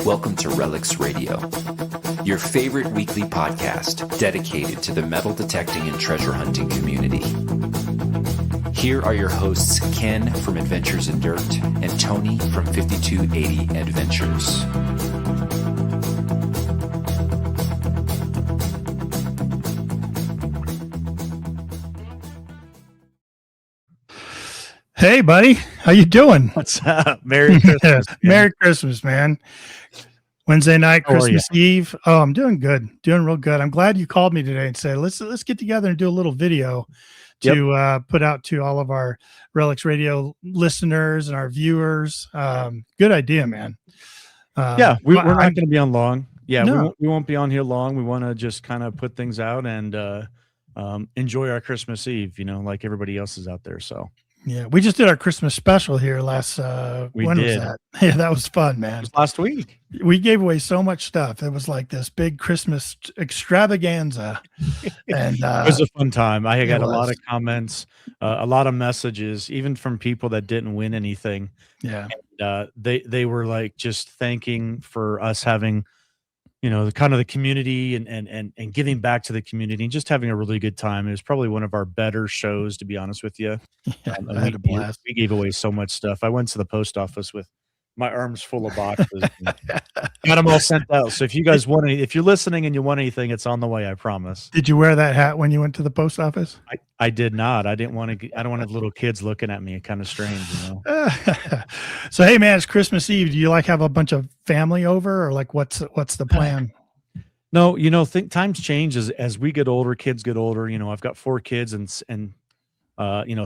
Welcome to Relics Radio, your favorite weekly podcast dedicated to the metal detecting and treasure hunting community. Here are your hosts, Ken from Adventures in Dirt and Tony from 5280 Adventures. Hey, buddy. How you doing? What's up? Merry Christmas. Merry Christmas, man. Wednesday night, Christmas Eve. Oh, I'm doing good. Doing real good. I'm glad you called me today and said, let's get together and do a little video to put out to all of our Relics Radio listeners and our viewers. Good idea, man. We're not going to be on long. No. we won't be on here long. We want to just kind of put things out and enjoy our Christmas Eve, like everybody else is out there. So. Yeah, we just did our Christmas special here last. Was that? Yeah, that was fun, man. It was last week. We gave away so much stuff. It was like this big Christmas extravaganza, and it was a fun time. I got a lot of comments, a lot of messages, even from people that didn't win anything. Yeah, and, they were like just thanking for us having, the kind of the community and giving back to the community and just having a really good time. It was probably one of our better shows, to be honest with you. Yeah, I had a blast. We gave away so much stuff. I went to the post office with my arms full of boxes. Got them all sent out. So if you guys want if you're listening and you want anything, it's on the way, I promise. Did you wear that hat when you went to the post office? I did not. I don't want to have little kids looking at me. It's kind of strange, So, hey man, it's Christmas Eve. Do you have a bunch of family over, or what's the plan? No, times change as we get older, kids get older. I've got 4 kids and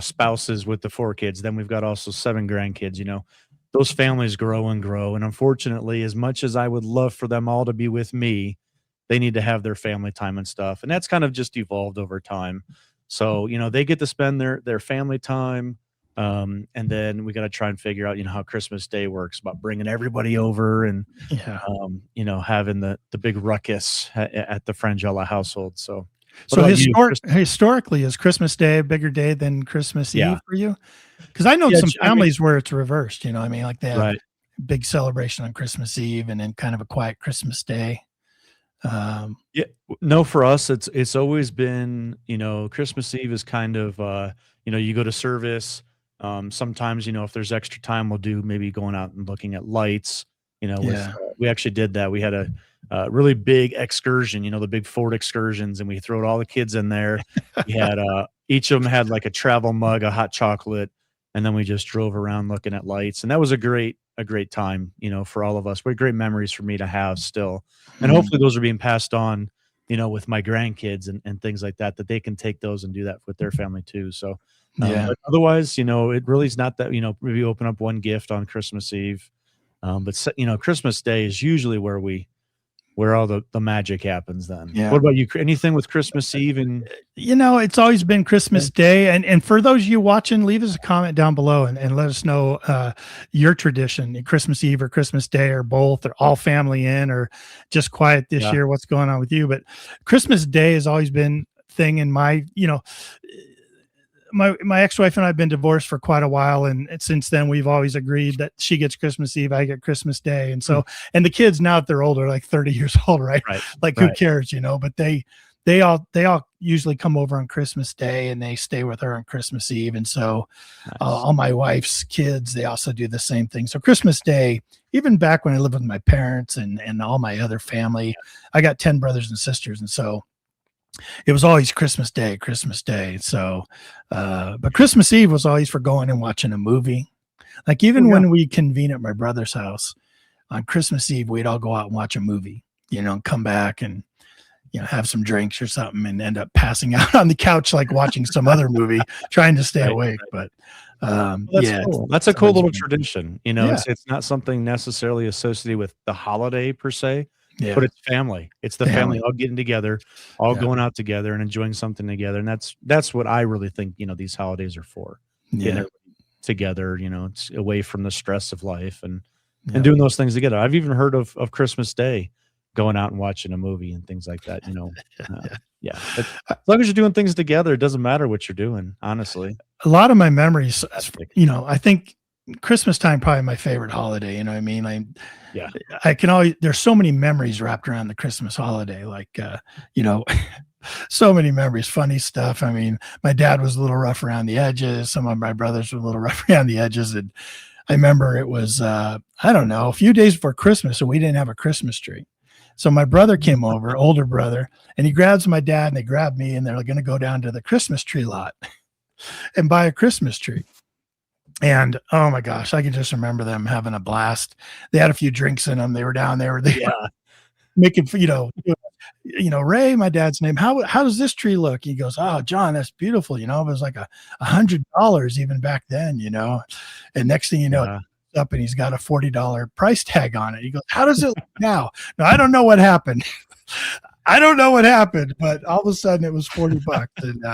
spouses with the 4 kids. Then we've got also 7 grandkids, Those families grow and grow. And unfortunately, as much as I would love for them all to be with me, they need to have their family time and stuff. And that's kind of just evolved over time. So, they get to spend their family time. And then we got to try and figure out, how Christmas Day works, about bringing everybody over and, having the big ruckus at the Frangella household. So historically, is Christmas Day a bigger day than Christmas Eve for you? Because I know some families where it's reversed, they have a big celebration on Christmas Eve and then kind of a quiet Christmas Day. No, for us, it's always been, Christmas Eve is kind of, you go to service. Sometimes, if there's extra time, we'll do maybe going out and looking at lights, we actually did that. We had a really big excursion, the big Ford excursions, and we threw all the kids in there. We had, each of them had like a travel mug, a hot chocolate, and then we just drove around looking at lights. And that was a great time, for all of us. What great memories for me to have still. And hopefully those are being passed on, with my grandkids and things like that they can take those and do that with their family too. So, but otherwise, it really is not that, maybe open up one gift on Christmas Eve. But Christmas Day is usually where all the magic happens then. Yeah. What about you? Anything with Christmas Eve? And it's always been Christmas Day. And for those of you watching, leave us a comment down below and let us know your tradition, Christmas Eve or Christmas Day or both, or all family in, or just quiet this year. What's going on with you? But Christmas Day has always been a thing in my, my ex-wife and I have been divorced for quite a while, and since then we've always agreed that she gets Christmas Eve, I get Christmas Day, and so and the kids now that they're older, like 30 years old, right? Who cares, But they all usually come over on Christmas Day and they stay with her on Christmas Eve, and so all my wife's kids, they also do the same thing. So Christmas Day, even back when I lived with my parents and all my other family, I got 10 brothers and sisters, and so it was always Christmas Day. So, but Christmas Eve was always for going and watching a movie. Like even when we convene at my brother's house on Christmas Eve, we'd all go out and watch a movie, and come back and, have some drinks or something and end up passing out on the couch, like watching some other movie, trying to stay awake. But that's cool. That's a cool little tradition. It's not something necessarily associated with the holiday per se. Yeah. But it's family. It's the family all getting together, all going out together and enjoying something together. And that's what I really think, these holidays are for. Getting together, it's away from the stress of life and doing those things together. I've even heard of Christmas Day, going out and watching a movie and things like that, But as long as you're doing things together, it doesn't matter what you're doing, honestly. A lot of my memories, I think Christmas time, probably my favorite holiday. You know what I mean? Yeah. I can always, there's so many memories wrapped around the Christmas holiday. Like, you know, so many memories, funny stuff. I mean, my dad was a little rough around the edges. Some of my brothers were a little rough around the edges. And I remember it was, I don't know, a few days before Christmas, and we didn't have a Christmas tree. So my brother came over, older brother, and he grabs my dad and they grab me, and they're going to go down to the Christmas tree lot and buy a Christmas tree. And oh my gosh, I can just remember them having a blast. They had a few drinks in them. They were down there. They were making, you know, Ray, my dad's name. How does this tree look? He goes, oh, John, that's beautiful. You know, it was like $100 even back then, you know. And next thing you know, up and he's got a $40 price tag on it. He goes, how does it look now? No, I don't know what happened. I don't know what happened, but all of a sudden it was $40. And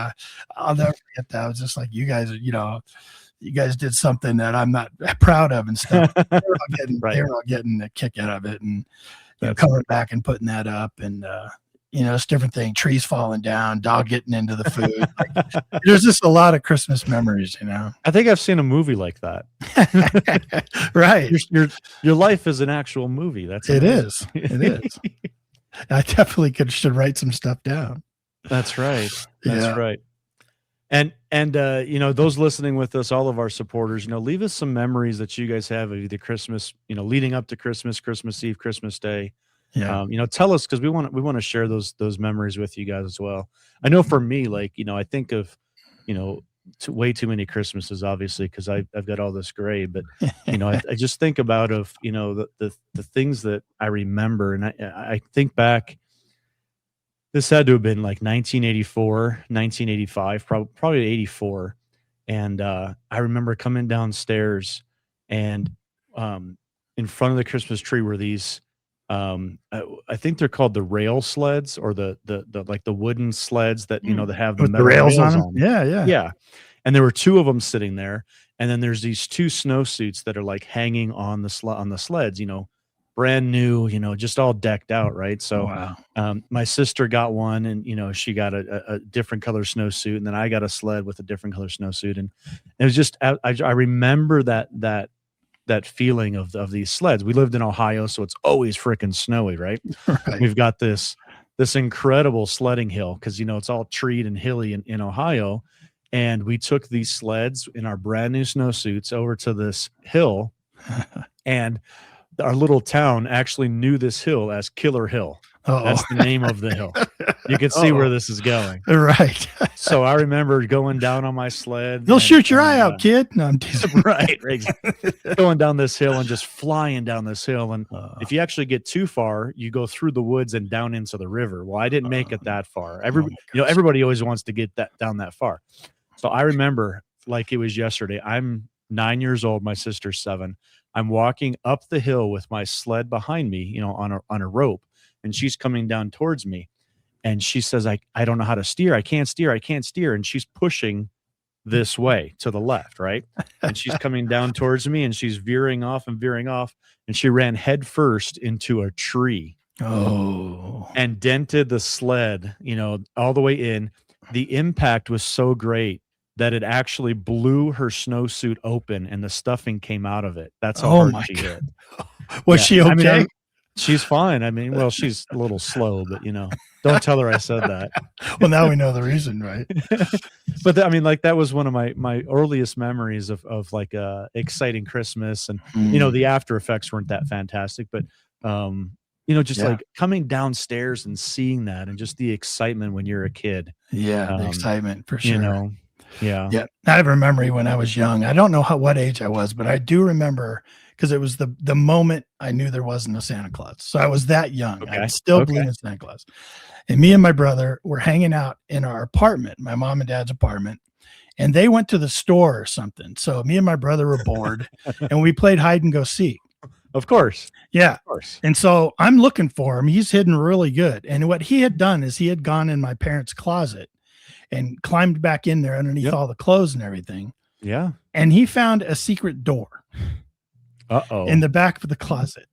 I'll never forget that. I was just like, you guys, you know, you guys did something that I'm not proud of and stuff. They were all getting a kick out of it, and you know, coming back and putting that up, and you know, it's different thing. Trees falling down, dog getting into the food. Like, there's just a lot of Christmas memories, you know. I think I've seen a movie like that. Right. Your life is an actual movie. It is. I definitely should write some stuff down. That's right. That's right. And you know, those listening with us, all of our supporters, you know, leave us some memories that you guys have of either Christmas, you know, leading up to Christmas, Christmas Eve, Christmas Day. Yeah. You know, tell us, because we want to share those memories with you guys as well. I know for me, like, you know, I think of, you know, way too many Christmases, obviously, because I've got all this gray, but you know, I just think about you know, the things that I remember, and I think back. This had to have been like 1984, 1985, probably 84. And I remember coming downstairs, and in front of the Christmas tree were these, I think they're called the rail sleds, or the like the wooden sleds that, you know, that have the rails on them. Yeah. And there were two of them sitting there. And then there's these two snowsuits that are like hanging on the sleds, you know, brand new, you know, just all decked out, right? So my sister got one, and you know, she got a different color snowsuit, and then I got a sled with a different color snowsuit, and it was just I remember that feeling of these sleds. We lived in Ohio, so it's always freaking snowy, right? We've got this incredible sledding hill, because you know, it's all treed and hilly in Ohio, and we took these sleds in our brand new snowsuits over to this hill, and our little town actually knew this hill as Killer Hill. That's the name of the hill. You can see where this is going. Right. So I remember going down on my sled. They'll shoot your eye out, kid. No, I'm teasing. Right. Going down this hill and just flying down this hill. And if you actually get too far, you go through the woods and down into the river. Well, I didn't make it that far. You know, everybody always wants to get down that far. So I remember like it was yesterday. I'm 9 years old. My sister's 7. I'm walking up the hill with my sled behind me, you know, on a rope, and she's coming down towards me, and she says, I don't know how to steer. I can't steer. And she's pushing this way to the left. Right. And she's coming down towards me, and she's veering off, and she ran head first into a tree. And dented the sled, you know, all the way in. The impact was so great that it actually blew her snowsuit open, and the stuffing came out of it. That's how hard she hit. Was she okay? I mean, she's fine. I mean, well, she's a little slow, but you know, don't tell her I said that. Well, now we know the reason, right? But I mean, like, that was one of my earliest memories of like exciting Christmas, and you know, the after effects weren't that fantastic, but you know, just like coming downstairs and seeing that, and just the excitement when you're a kid. Yeah, the excitement for sure. You know. Yeah. I have a memory when I was young. I don't know what age I was, but I do remember, because it was the moment I knew there wasn't a Santa Claus. So I was that young. I still believe in Santa Claus. And me and my brother were hanging out in our apartment, my mom and dad's apartment, and they went to the store or something. So me and my brother were bored, and we played hide and go seek. Of course. Yeah. Of course. And so I'm looking for him. He's hidden really good. And what he had done is he had gone in my parents' closet and climbed back in there underneath all the clothes and everything. Yeah. And he found a secret door in the back of the closet.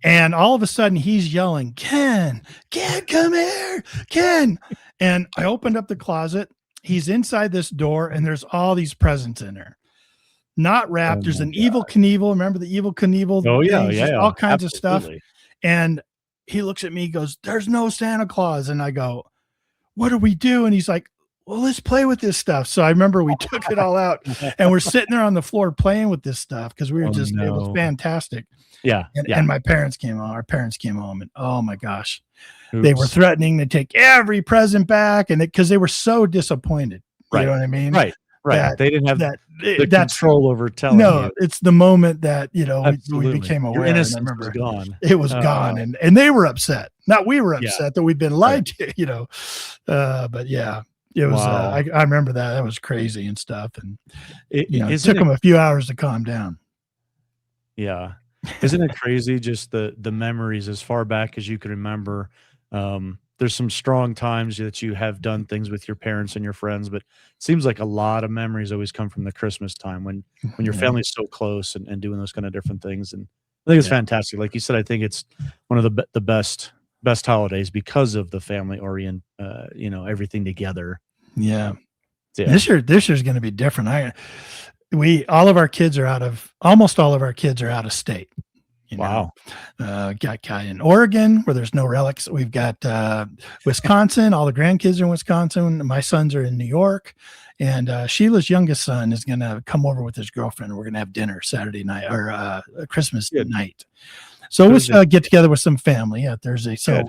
And all of a sudden he's yelling, Ken, come here, Ken. And I opened up the closet. He's inside this door, and there's all these presents in there. not wrapped. There's an Evil Knievel. Remember the Evil Knievel? Oh yeah, things? yeah, All kinds absolutely. of stuff. And he looks at me, he goes, "There's no Santa Claus." And I go, "What do we do?" And he's like, "Well, let's play with this stuff." So I remember we took it all out and we're sitting there on the floor playing with this stuff because we were it was fantastic. Yeah. And my parents came home. Our parents came home and oh my gosh, they were threatening to take every present back. And because they were so disappointed. You know what I mean? Right. They didn't have the control over telling you. It's the moment that, we became aware. Your innocence and I remember was gone. It was gone. And they were upset. Not we were upset that we'd been lied to, but yeah, it was, I remember that. That was crazy and stuff. And, it took them a few hours to calm down. Yeah. Isn't it crazy? Just the memories as far back as you can remember. There's some strong times that you have done things with your parents and your friends, but it seems like a lot of memories always come from the Christmas time when your family's so close and doing those kind of different things. And I think it's fantastic. Like you said, I think it's one of the best holidays because of the family everything together. Yeah. This year's going to be different. Almost all of our kids are out of state. Wow. Got guy in Oregon where there's no relics. We've got Wisconsin. All the grandkids are in Wisconsin. My sons are in New York. And Sheila's youngest son is going to come over with his girlfriend. We're going to have dinner Saturday night or Christmas night. So we'll get together with some family Thursday. So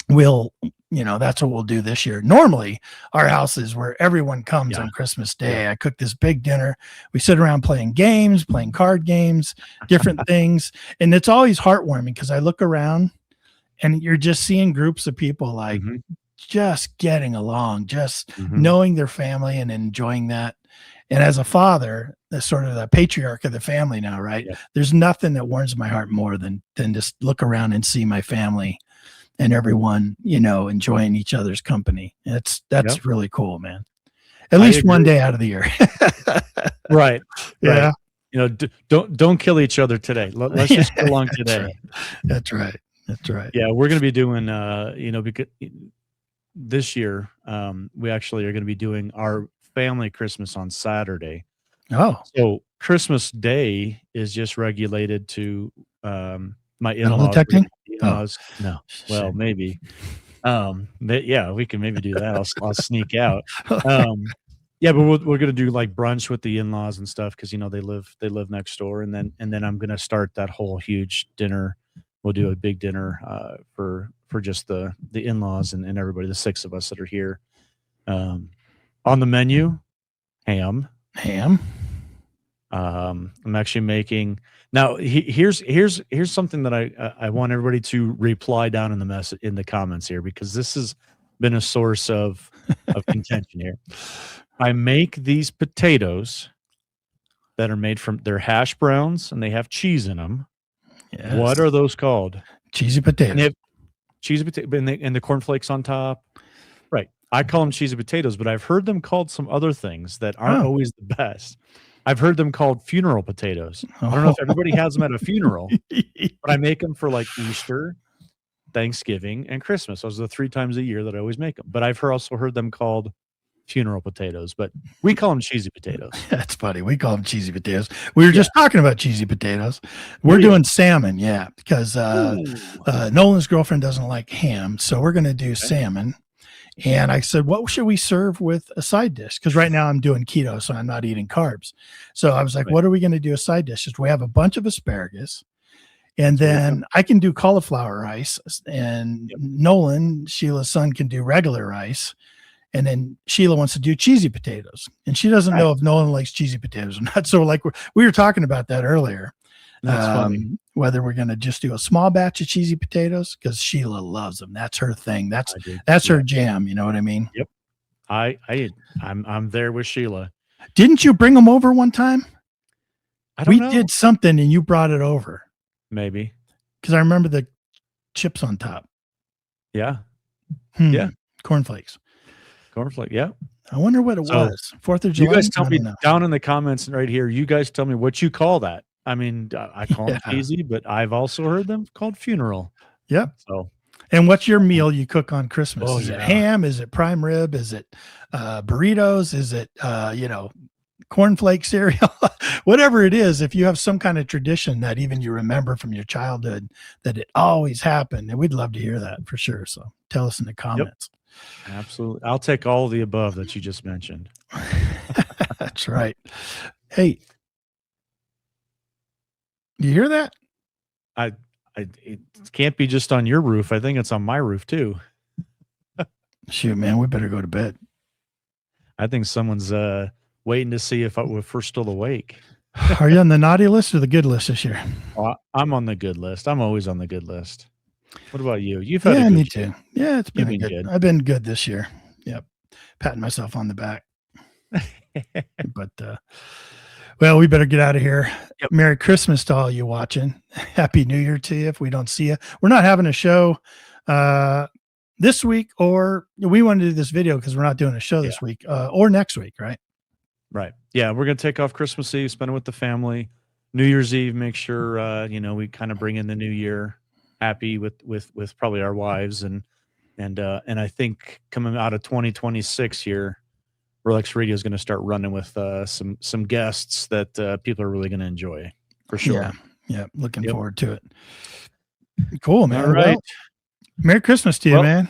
we'll, that's what we'll do this year. Normally our house is where everyone comes on Christmas Day. I cook this big dinner. We sit around playing games, playing card games, different things. And it's always heartwarming because I look around and you're just seeing groups of people like just getting along, just knowing their family and enjoying that. And as a father, that's sort of the patriarch of the family now, right? Yeah. There's nothing that warms my heart more than just look around and see my family and everyone, enjoying each other's company. That's really cool, man. At least one day out of the year. Right. Yeah. Don't kill each other today. Let's just get along today. That's right. Yeah. We're going to be doing, because this year, we actually are going to be doing our family Christmas on Saturday. Oh. So Christmas Day is just regulated to, my in-laws. Detecting? No. Well, maybe. We can maybe do that. I'll sneak out. But we're gonna do like brunch with the in-laws and stuff because they live next door, and then I'm gonna start that whole huge dinner. We'll do a big dinner for just the in-laws and everybody, the 6 of us that are here. On the menu, ham. I'm actually making. Now, here's something that I want everybody to reply down in the comments here, because this has been a source of contention here. I make these potatoes that are made from they're hash browns and they have cheese in them. Yes. What are those called? Cheesy potatoes. And they have cheesy potato and the cornflakes on top. Right. I call them cheesy potatoes, but I've heard them called some other things that aren't always the best. I've heard them called funeral potatoes. I don't know if everybody has them at a funeral, but I make them for like Easter, Thanksgiving, and Christmas. Those are the 3 times a year that I always make them. But I've also heard them called funeral potatoes, but we call them cheesy potatoes. That's funny. We call them cheesy potatoes. We were just talking about cheesy potatoes. We're doing salmon, because Nolan's girlfriend doesn't like ham, so we're going to do salmon. And I said, what should we serve with a side dish? Because right now I'm doing keto, so I'm not eating carbs. So I was like, what are we going to do a side dish? We have a bunch of asparagus, and then I can do cauliflower rice, and Nolan, Sheila's son, can do regular rice. And then Sheila wants to do cheesy potatoes, and she doesn't know if Nolan likes cheesy potatoes or not. So like we were talking about that earlier. That's funny. Whether we're going to just do a small batch of cheesy potatoes, because Sheila loves them. That's her thing. That's her jam. You know what I mean? Yep. I'm there with Sheila. Didn't you bring them over one time? We did something and you brought it over. Maybe. Because I remember the chips on top. Yeah. Yeah. Cornflakes. Yeah. I wonder what it was. 4th of July. You guys tell me down in the comments right here. You guys tell me what you call that. I mean, I call them cheesy, but I've also heard them called funeral. Yep. So, and what's your meal you cook on Christmas? Is it ham? Is it prime rib? Is it burritos? Is it cornflake cereal, whatever it is. If you have some kind of tradition that even you remember from your childhood, that it always happened, and we'd love to hear that for sure. So tell us in the comments. Yep. Absolutely. I'll take all the above that you just mentioned. That's right. Hey, you hear that? It can't be just on your roof. I think it's on my roof too. Shoot, man, we better go to bed. I think someone's waiting to see if we're still awake. Are you on the naughty list or the good list this year? I'm on the good list. I'm always on the good list. What about you? You've had yeah, a good me year. too. Yeah, it's been good. I've been good this year. Yep, patting myself on the back. But well, we better get out of here. Yep. Merry Christmas to all you watching. Happy New Year to you. If we don't see you, we're not having a show this week, or we wanted to do this video because we're not doing a show this week or next week, right? Right. Yeah, we're gonna take off Christmas Eve, spend it with the family. New Year's Eve, make sure we kind of bring in the new year happy with probably our wives, and I think coming out of 2026 here, Relics Radio is going to start running with some guests that people are really going to enjoy for sure. Yeah. Looking forward to it. Cool, man. All right. Well, Merry Christmas to you, man.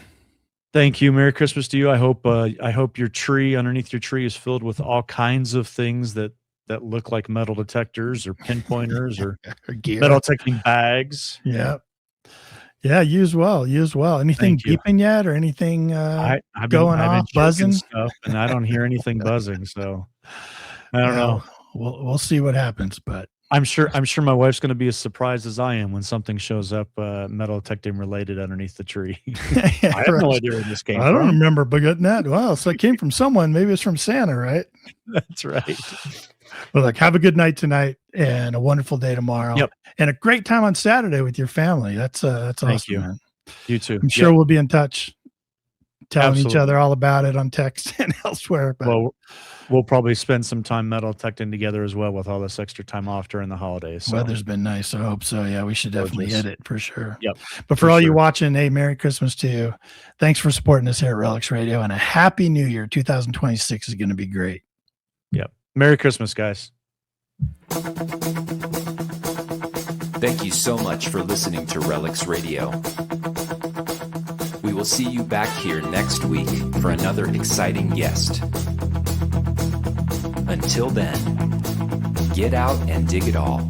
Thank you. Merry Christmas to you. I hope your tree, underneath your tree, is filled with all kinds of things that look like metal detectors or pinpointers or metal detecting bags. Yeah. Yeah, you as well. Anything beeping yet, or anything going off, buzzing? Stuff, and I don't hear anything buzzing, so I don't know. We'll see what happens, but I'm sure my wife's going to be as surprised as I am when something shows up metal detecting related underneath the tree. I have no idea where this came from. I don't remember getting that. Wow, so it came from someone. Maybe it's from Santa, right? That's right. Well, look, have a good night tonight and a wonderful day tomorrow. Yep. And a great time on Saturday with your family. That's awesome. Thank you. Man. You too. I'm sure we'll be in touch, telling each other all about it on text and elsewhere. But well, we'll probably spend some time metal detecting together as well with all this extra time off during the holidays. So. Weather's been nice. I hope so. Yeah, we should definitely hit it for sure. Yep. But for all you watching, hey, Merry Christmas to you. Thanks for supporting us here at Relics Radio, and a Happy New Year. 2026 is going to be great. Yep. Merry Christmas, guys. Thank you so much for listening to Relics Radio. We will see you back here next week for another exciting guest. Until then, get out and dig it all.